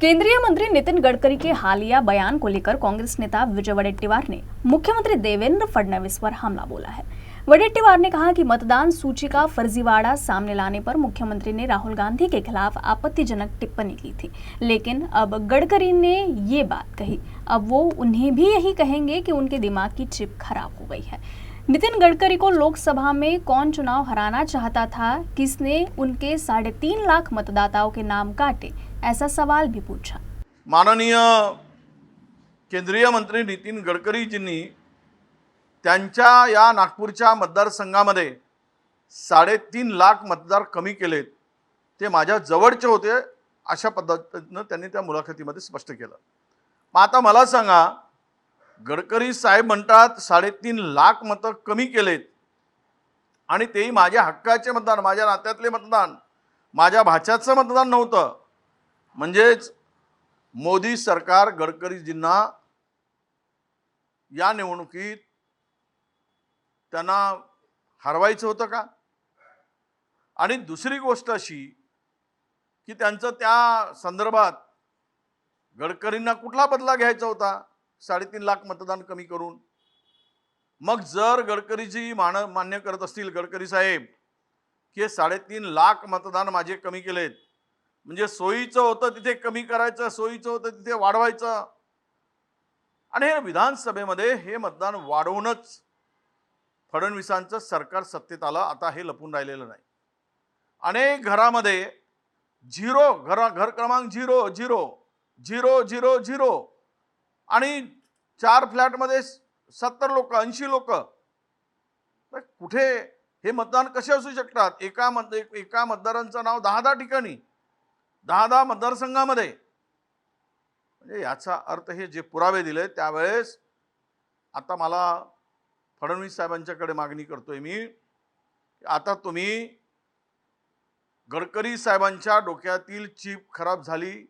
केंद्रीय मंत्री नितिन गडकरी के हालिया बयान को लेकर कांग्रेस नेता विजय वडेट्टीवार ने मुख्यमंत्री देवेंद्र फडणवीस पर हमला बोला है। वडेट्टीवार ने कहा कि मतदान सूची का फर्जीवाड़ा सामने लाने पर मुख्यमंत्री ने राहुल गांधी के खिलाफ आपत्तिजनक टिप्पणी की थी, लेकिन अब गडकरी ने ये बात कही। अब वो उन्हें भी यही कहेंगे कि उनके दिमाग की चिप खराब हो गई है। नितिन गडकरी को लोकसभा में कौन चुनाव हराना चाहता था, किसने उनके 3.5 लाख मतदाताओं के नाम काटे, ऐसा सवाल भी पूछा। माननीय केंद्रीय मंत्री नितीन गडकरीजींनी त्यांच्या या नागपूरच्या मतदारसंघामध्ये 3.5 लाख मतदार कमी केलेत, ते माझ्या जवळचे होते अशा पद्धतीनं त्यांनी त्या मुलाखतीमध्ये स्पष्ट केलं। मग आता मला सांगा, गडकरी साहेब म्हणतात 3.5 लाख मतं कमी केलेत आणि तेही माझ्या हक्काचे मतदान, माझ्या नात्यातले मतदान, माझ्या भाच्याचं मतदान नव्हतं। म्हणजेच मोदी सरकार गडकरीजींना या निवडणुकीत त्यांना हरवायचं होतं का? आणि दुसरी गोष्ट अशी की त्यांचं त्या संदर्भात गडकरींना कुठला बदला घ्यायचा होता 3.5 लाख मतदान कमी करून? मग जर गडकरीजी मान्य करत असतील गडकरी साहेब की 3.5 लाख मतदान माझे कमी केलेत, म्हणजे सोयीचं होतं तिथे कमी करायचं, सोयीचं होतं तिथे वाढवायचं, आणि हे विधानसभेमध्ये हे मतदान वाढवूनच फडणवीसांचं सरकार सत्तेत आलं। आता हे लपून राहिलेलं नाही। अनेक घरामध्ये घर क्रमांक 0 0 0 0 0 आणि 4 फ्लॅटमध्ये 70 लोक 80 लोक, कुठे हे मतदान कसे असू शकतात? एका मतदारांचं नाव 10 ठिकाणी 10 मतदारसंघामध्ये, म्हणजे याचा अर्थ हे जे पुरावे दिले त्यावेळेस आता मला फडणवीस साहेबांच्याकडे मागणी करतोय मी, आता तुम्ही गडकरी साहेबांच्या डोक्यातील चिप खराब झाली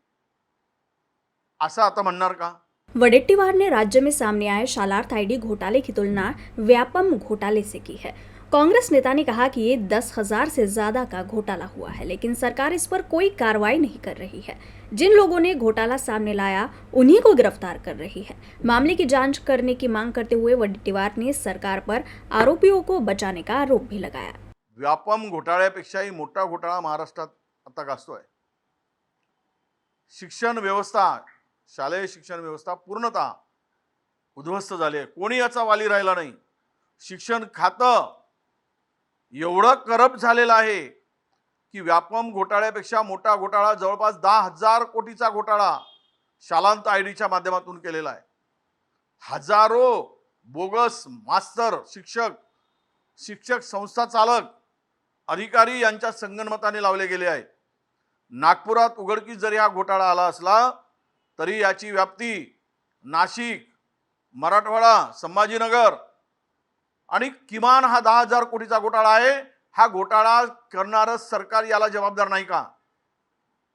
असं आता म्हणणार का? वडेट्टीवार ने राज्य में सामने आए शालार्थ आईडी घोटाले की तुलना व्यापम घोटाले से की है। कांग्रेस नेता ने कहा कि ये 10,000 से ज्यादा का घोटाला हुआ है, लेकिन सरकार इस पर कोई कार्रवाई नहीं कर रही है। जिन लोगों ने घोटाला सामने लाया उन्हीं को गिरफ्तार कर रही है। मामले की जांच करने की मांग करते हुए वडेट्टीवार ने सरकार पर आरोपियों को बचाने का आरोप भी लगाया। व्यापम घोटाळ्यापेक्षाही मोठा घोटाळा महाराष्ट्रात आता गाजतोय। शिक्षण व्यवस्था, शालेय शिक्षण व्यवस्था पूर्णतः उद्ध्वस्त झाली आहे। कोणी याचा वाली राहिला नाही। शिक्षण खातं एवढं करप्ट झालेलं आहे की व्यापम घोटाळ्यापेक्षा मोठा घोटाळा जवळपास 10,000 कोटीचा घोटाळा शालांत आयडीच्या माध्यमातून केलेला आहे। हजारो बोगस मास्तर, शिक्षक संस्था चालक, अधिकारी यांच्या संगनमताने लावले गेले आहेत। नागपुरात उघडकीस जरी हा घोटाळा आला असला तरी याची व्याप्ती नाशिक, मराठवाडा, संभाजीनगर आणि किमान हा 10,000 कोटीचा घोटाळा आहे। हा घोटाळा करणारं सरकार याला जबाबदार नाही का?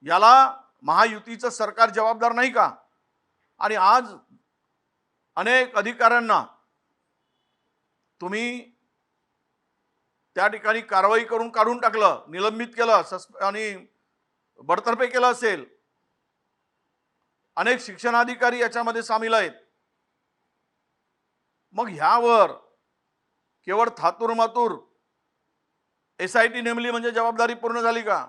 याला महायुतीचं सरकार जबाबदार नाही का? आणि आज अनेक अधिकाऱ्यांना तुम्ही त्या ठिकाणी कारवाई करून काढून टाकलं, निलंबित केलं आणि बडतर्फे केलं असेल। अनेक शिक्षणाधिकारी याच्यामध्ये सामील आहेत। मग ह्यावर केवळ थातूर मातूर SIT नेमली म्हणजे जबाबदारी पूर्ण झाली का?